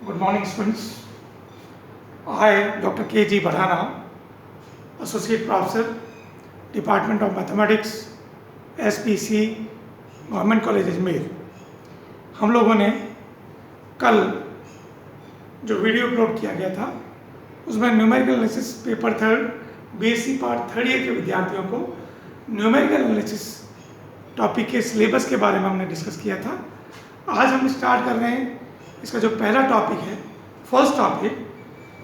Good morning, students. I, Dr. K.G. Badhana, Associate Professor, Department of Mathematics, SPC, government college Ajmer. हम लोगों ने कल जो वीडियो अपलोड किया गया था उसमें numerical analysis paper third BSc part third year के विद्यार्थियों को न्यूमेरिकल एनालिसिस टॉपिक के सिलेबस के बारे में हमने डिस्कस किया था। आज हम स्टार्ट कर रहे हैं इसका जो पहला टॉपिक है, first topic,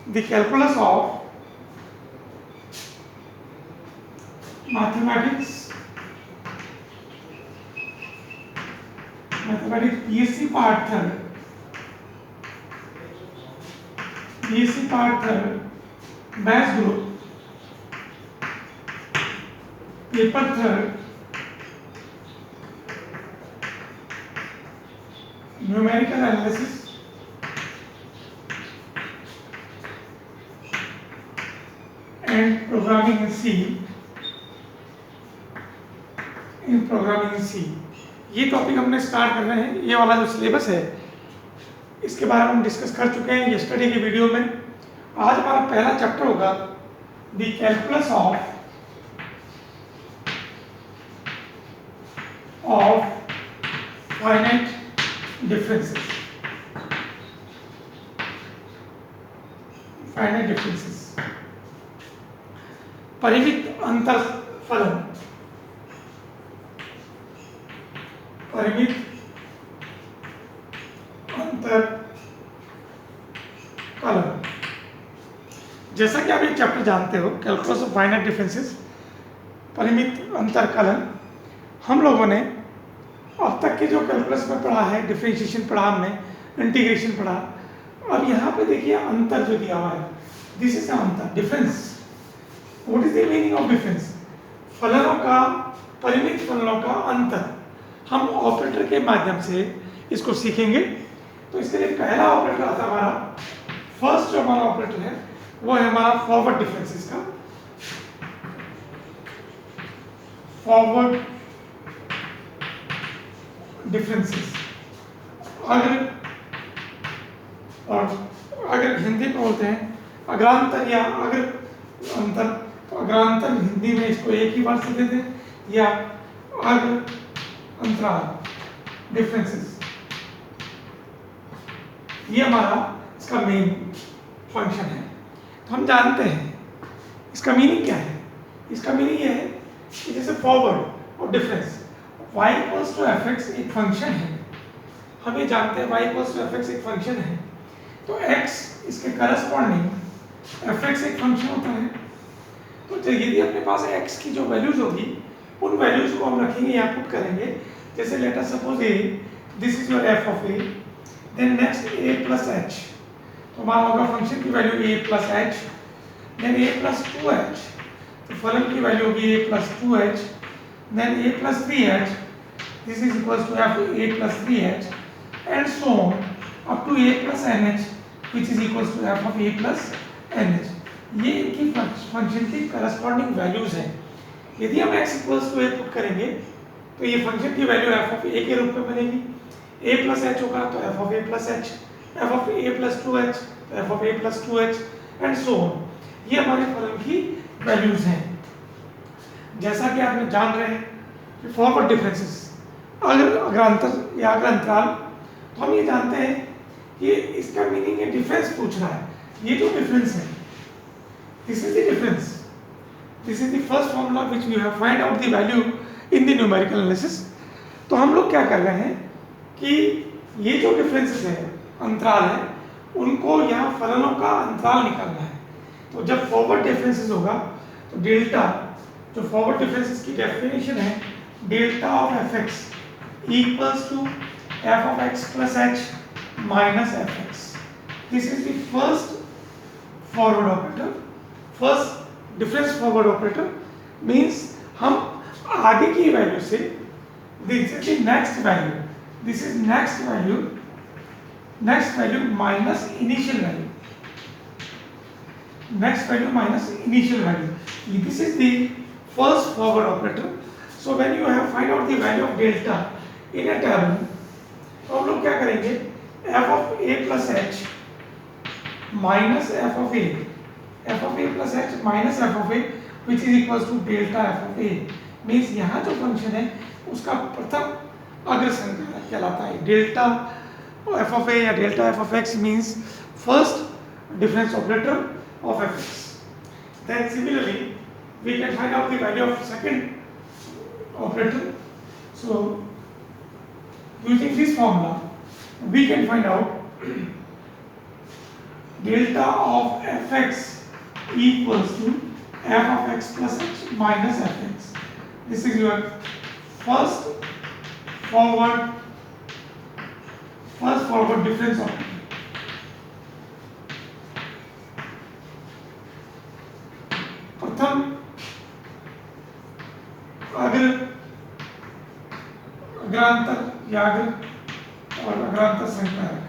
the calculus of mathematics BSc part third maths group paper third numerical analysis and programming in C. ये टॉपिक हमने स्टार्ट कर रहे हैं। ये वाला जो सिलेबस है इसके बारे में हम डिस्कस कर चुके हैं यस्टरडे के वीडियो में। आज हमारा पहला चैप्टर होगा the calculus of finite differences, परिमित अंतर फलन, परिमित अंतर कलन। जैसा कि आप ये चैप्टर जानते हो, कैलकुलस ऑफ फाइनाइट डिफरेंसेस, परिमित अंतर कलन, हम लोगों ने अब तक के जो कैलकुलस में पढ़ा है, डिफरेंशिएशन पढ़ा हमने, इंटीग्रेशन पढ़ा। अब यहाँ पे देखिए अंतर जो दिया हुआ है, दिस इज अंतर, difference. What is the meaning of difference? फलनों का, परिमित फलनों का अंतर। हम ऑपरेटर के माध्यम से इसको सीखेंगे। तो इसके लिए पहला ऑपरेटर आता है हमारा, फर्स्ट जो हमारा ऑपरेटर है वो है हमारा फॉरवर्ड डिफरेंसेस का, फॉरवर्ड डिफरेंसेस। अगर हिंदी में बोलते हैं अग्रांतर या अग्र अंतर, तो अग्रांतर हिंदी में इसको एक ही बार से दे दें, या अग्र अंतराल डिफरेंसेस। ये हमारा इसका मेन फंक्शन है। तो हम जानते हैं इसका मीनिंग क्या है। इसका मीनिंग ये है कि जैसे फॉरवर्ड और difference, y equals to f x एक फंक्शन है। हम ये जानते हैं y equals to f x एक फंक्शन है, तो x इसके करस्पॉन्डिंग एफ एक्स एक फंक्शन होता है। तो यदि अपने पास x की जो वैल्यूज होगी उन वैल्यूज को हम रखेंगे या पुट करेंगे। जैसे let us suppose a, this is your f of a, then next a plus h, तो हमारा होगा फंक्शन की value a plus h, then a plus 2h, तो फलन की वैल्यू होगी a plus 2h, then a plus 3h, this is equals to f a plus 3h, and so on up to a plus nh, which is equals to f of a plus nh। ये इनकी function की corresponding values हैं। यदि हम x equals to a put करेंगे तो ये function की वैल्यू f ऑफ a के रूप में बनेगी। a प्लस h होगा तो f of a plus h, f of a plus 2h तो f of a plus 2h, and so on. ये हमारे फलन की वैल्यूज हैं। जैसा कि आप जान रहे हैं कि फॉरवर्ड डिफरेंसेस, अग्रांतर या अग्रांतराल, तो हम ये जानते हैं कि इसका मीनिंग है डिफरेंस पूछ रहा है। ये जो डिफरेंस है, this is the difference, this is the first formula which we have find out the value in the numerical analysis. तो हम लोग क्या कर रहे हैं कि ये जो डिफरेंसेस है, अंतराल है, उनको यहाँ फलनों का अंतराल निकालना है। तो जब फॉरवर्ड डिफरेंसेस होगा तो डेल्टा, जो फॉरवर्ड डिफरेंसेस की डेफिनेशन है, delta of f x equals to f of x plus h minus f x. This is the first forward operator, first difference forward operator. Means हम आगे की value से, this is the next value, this is next value minus initial value, next value minus initial value. This is the first forward operator. So when you have find out the value of delta in a table, तो हम लोग क्या करेंगे, f of a plus h minus f of a plus h minus f of a which is equals to delta f of a means यहाँ जो function है उसका प्रथम अग्रसंकारक कहलाता है डेल्टा f of a या delta f of x means first difference operator of fx. Then similarly we can find out the value of second operator. So using this formula we can find out delta of fx equals to f of x plus h minus fx. This is your first forward difference operator. प्रथम अग्रांतर या और अग्रांतर संकारक,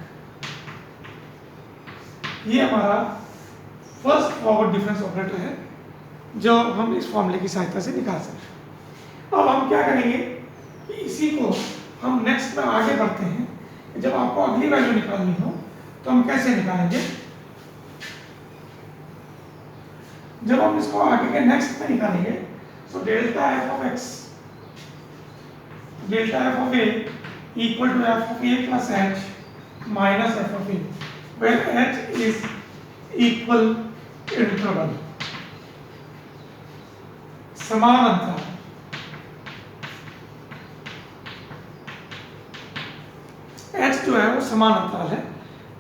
ये हमारा first forward difference operator है जो हम इस फॉर्मूले की सहायता से निकाल सकते हैं। अब हम क्या करेंगे कि इसी को हम नेक्स्ट में आगे बढ़ते हैं। जब आपको अगली वैल्यू निकालनी हो तो हम कैसे निकालेंगे, जब हम इसको आगे के नेक्स्ट में निकालेंगे तो delta f of a equal to f of a plus h minus f of a where h is equal interval समान अंतराल। एच जो है वो समान अंतराल है।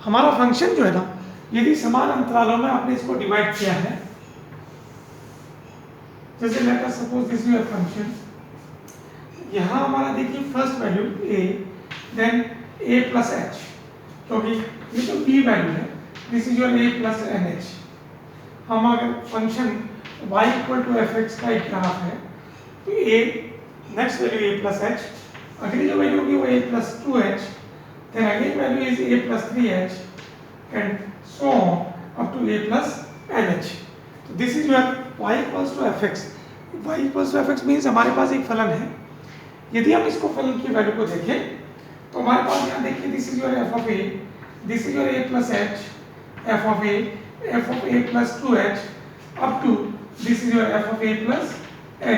हमारा फंक्शन जो है ना, यदि समान अंतरालों में आपने इसको डिवाइड किया है, जैसे let us suppose this is your function, यहाँ हमारा देखिए first value a, then a plus h, क्योंकि ये तो b वैल्यू है, this is your a plus n h. हम अगर function y equal to f x का एक ग्राफ है तो a next value a plus h, अगली जो वैल्यू होगी वो a plus two h, then again value is a plus 3h and so on up to a plus nh. So this is your y equals to fx. y equals to fx means हमारे पास एक फलन है। यदि हम इसको फलन की value को देखें तो हमारे पास यहाँ देखिए this is your f of a, this is your a plus h, f of a plus 2h up to this is your f of a plus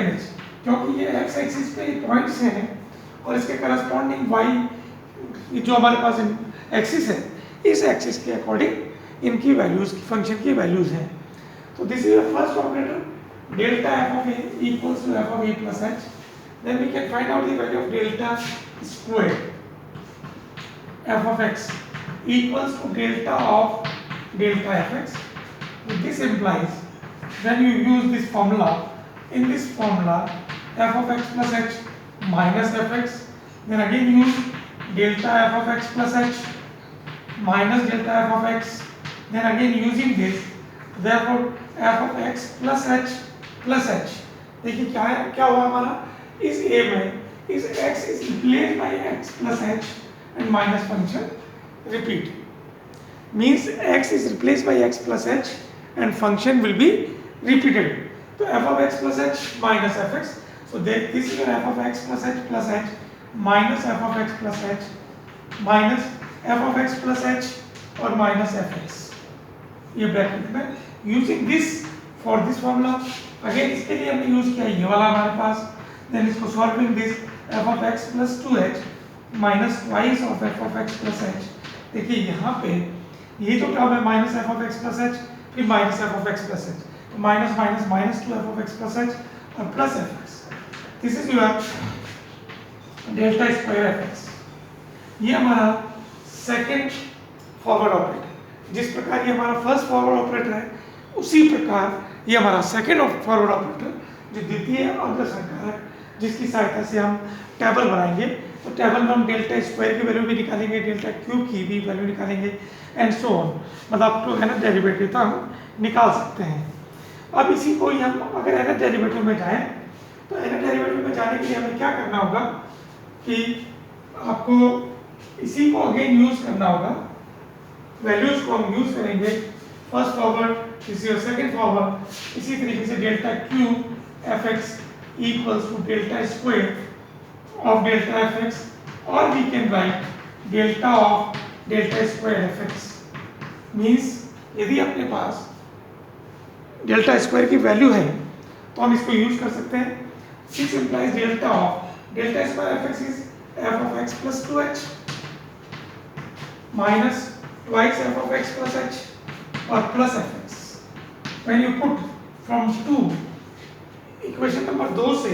nh। क्योंकि ये x एक्सिस पे पॉइंट्स हैं और इसके करस्पॉन्डिंग y जो हमारे पास axis है, इस एक्सिस के अकॉर्डिंग इनकी वैल्यूज की फंक्शन की वैल्यूज हैं। तो this is the first operator delta f of a equals to f of a plus h. Then we can find out the value of delta square f of x equals to delta of delta f x. This implies when you use this formula, in this formula f of x plus h minus fx, then again use delta f of x plus h minus delta f of x, then again using this, therefore f of x plus h। देखिए क्या है, क्या हुआ हमारा, इस a में इस x is replaced by x plus h and minus function repeat, means x is replaced by x plus h and function will be repeated. So f of x plus h minus fx, so this is your f of x plus h plus h minus f of x plus h minus f of x plus h और minus fx, ये bracket में using this for this formula. Again इसके लिए हमने use किया ये वाला हमारे पास, देन इसको solving this f of x plus 2h minus twice of f of x plus h। देखिए यहाँ पे ये जो टर्म है minus f of x plus h फिर minus f of x plus h, तो minus minus minus 2 f of x plus h और plus fx। This is your delta square fx। ये हमारा सेकेंड फॉरवर्ड ऑपरेटर, जिस प्रकार ये हमारा first forward operator है उसी प्रकार ये हमारा सेकेंड फॉरवर्ड ऑपरेटर जो द्वितीय अग्रसंकारक, जिसकी सहायता से हम टेबल बनाएंगे। तो टेबल में हम डेल्टा स्क्वायर की वैल्यू भी निकालेंगे, डेल्टा क्यूब की भी वैल्यू निकालेंगे एंड सो ऑन, मतलब टू एनथ डेरिवेटिव तक हम निकाल सकते हैं। अब इसी को ही हम अगर एनथ डेरिवेटिव में जाएं तो एनथ डेरिवेटिव में जाने के लिए हमें क्या करना होगा कि आपको इसी को अगेन यूज करना होगा, वैल्यूज को हम यूज करेंगे फर्स्ट फॉरवर्ड इसी और सेकंड फॉरवर्ड, इसी तरीके से delta cube f x equals to delta square of delta f x, और we can write delta of delta square f x means यदि अपने पास डेल्टा स्क्वायर की वैल्यू है तो हम इसको यूज कर सकते हैं। 6 implies delta of delta square f x is f of x plus 2h minus twice f of x plus h और plus f x. When you put from 2 equation number 2 से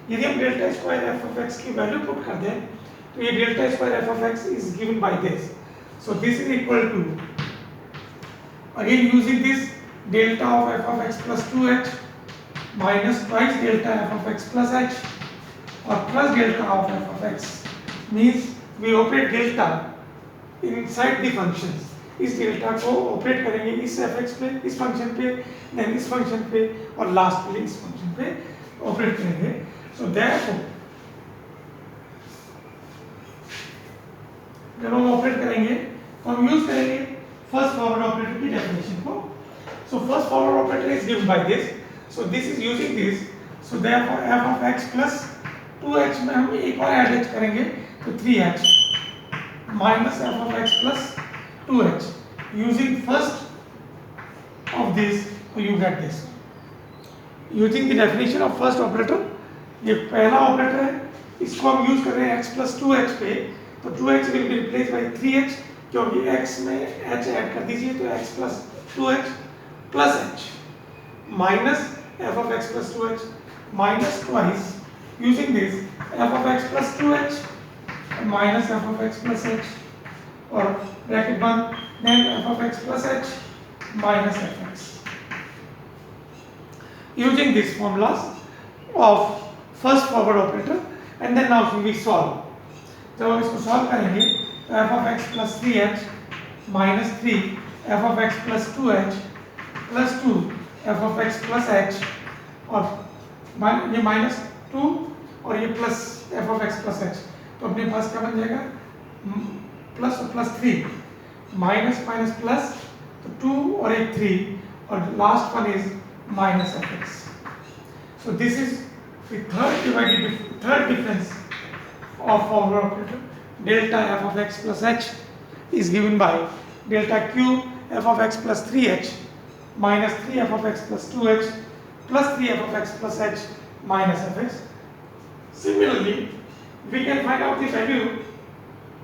यदि हम delta square f of x की value put कर दें तो ये delta square f of x is given by this. So this is equal to again using this delta of f of x plus 2h minus twice delta f of x plus h और plus delta of f of x means we operate delta inside the functions. इस delta को operate करेंगे इस F x पे, इस function पे, then इस function पे और लास्ट में इस फंक्शन पे ऑपरेट करेंगे। सो देयरफॉर जब हम ऑपरेट करेंगे तो हम यूज करेंगे फर्स्ट फॉरवर्ड ऑपरेटर की डेफिनेशन को। So first forward operator is given by this. So this is using this. So therefore F of x plus 2h में हम एक और ऐड करेंगे तो 3h minus f of x plus 2h using first of this you get this using the definition of first operator। ये पहला operator है, इसको हम यूज कर रहे हैं x plus 2h पे, तो 2h will be replaced by 3h क्योंकि x में h ऐड कर दीजिए तो x plus 2h plus h minus f of x plus 2h minus twice using this f of x plus 2h minus f of x plus h और bracket बंद then f of x plus h minus fx using these formulas of first forward operator and then now we solve। जब हम इसको solve करेंगे तो f of x plus 3h minus 3 f of x plus 2h plus 2 f of x plus h और ये minus 2 और ये plus f of x plus h तो अपने पास क्या बन जाएगा प्लस और प्लस 3 माइनस माइनस प्लस तो 2 और एक 3 और last one is minus f x. So this is the third difference of forward operator. Delta f of x plus h is given by delta cube f of x plus 3h minus 3 f of x plus 2h plus 3 f of x plus h minus f x. Similarly we can find out the value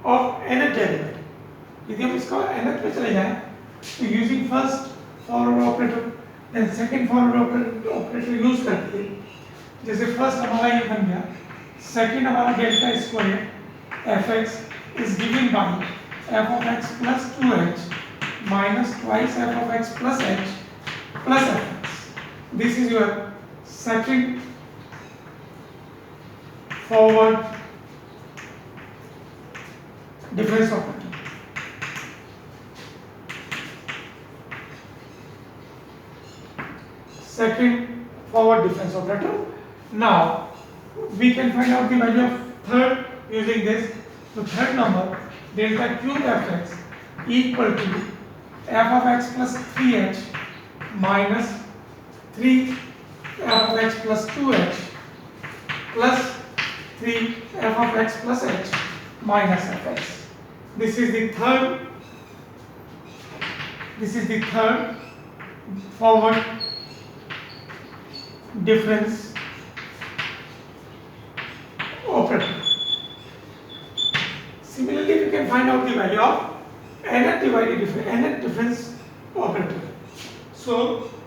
of nth derivative. यदि हम इसका nth पे चले जाएं तो using first forward operator then second forward operator use करके जैसे first हमारा ये बन गया, सेकंड हमारा delta square f x is given by f of x plus 2h minus twice f of x plus h plus f x. This is your second forward difference operator। Second forward difference operator। Now we can find out the value of third using this। The third number delta cube fx equal to f of x plus 3h minus 3 f of x plus 2h plus 3 f of x plus h minus fx। This is the third forward difference operator। Similarly, we can find out the value of nth difference operator। So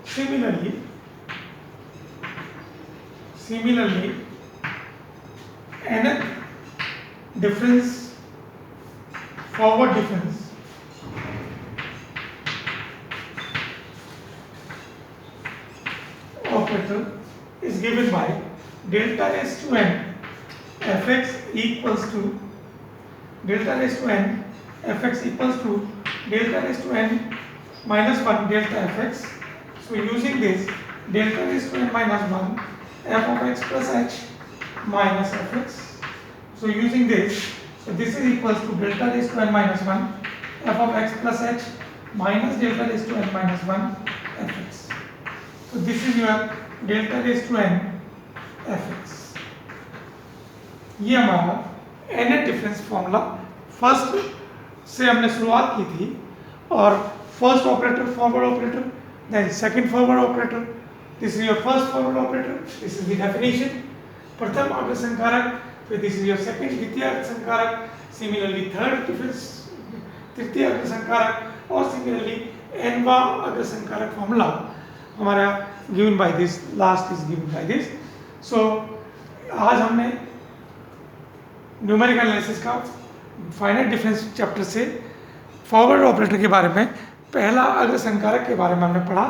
similarly nth difference forward difference operator is given by delta raised to n fx equals to delta raised to n fx equals to delta raised to n minus 1 delta fx। So using this delta raised to n minus 1 f of x plus h minus fx। So using this, so this is equals to delta raised to n minus 1 f of x plus h minus delta raised to n minus 1 fx। So this is your delta raised to n fx। ये हमारा nth difference formula first से हमने शुरुआत की थी और first operator, forward operator, then second forward operator. This is your first forward operator. This is the definition. प्रथम अग्र संकारक. फिर this is your second द्वितीय अग्र संकारक. Similarly third difference तृतीय अग्र संकारक और similarly nवा अग्र संकारक फॉर्मूला हमारा given by this, last is given by this. So आज हमने न्यूमेरिकल एनालिसिस का फाइनाइट डिफरेंस चैप्टर से फॉरवर्ड ऑपरेटर के बारे में, पहला अग्र संकारक के बारे में हमने पढ़ा,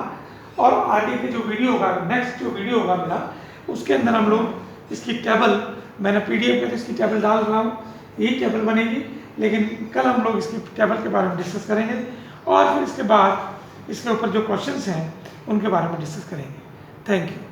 और आगे के जो वीडियो होगा, नेक्स्ट जो वीडियो होगा मेरा, उसके अंदर हम लोग इसकी टेबल, मैंने पीडीएफ में तो इसकी टेबल डाल रहा हूँ, यही टेबल बनेगी, लेकिन कल हम लोग इसकी टेबल के बारे में डिस्कस करेंगे, और फिर इसके बाद इसके ऊपर जो क्वेश्चंस हैं उनके बारे में डिस्कस करेंगे. Thank you.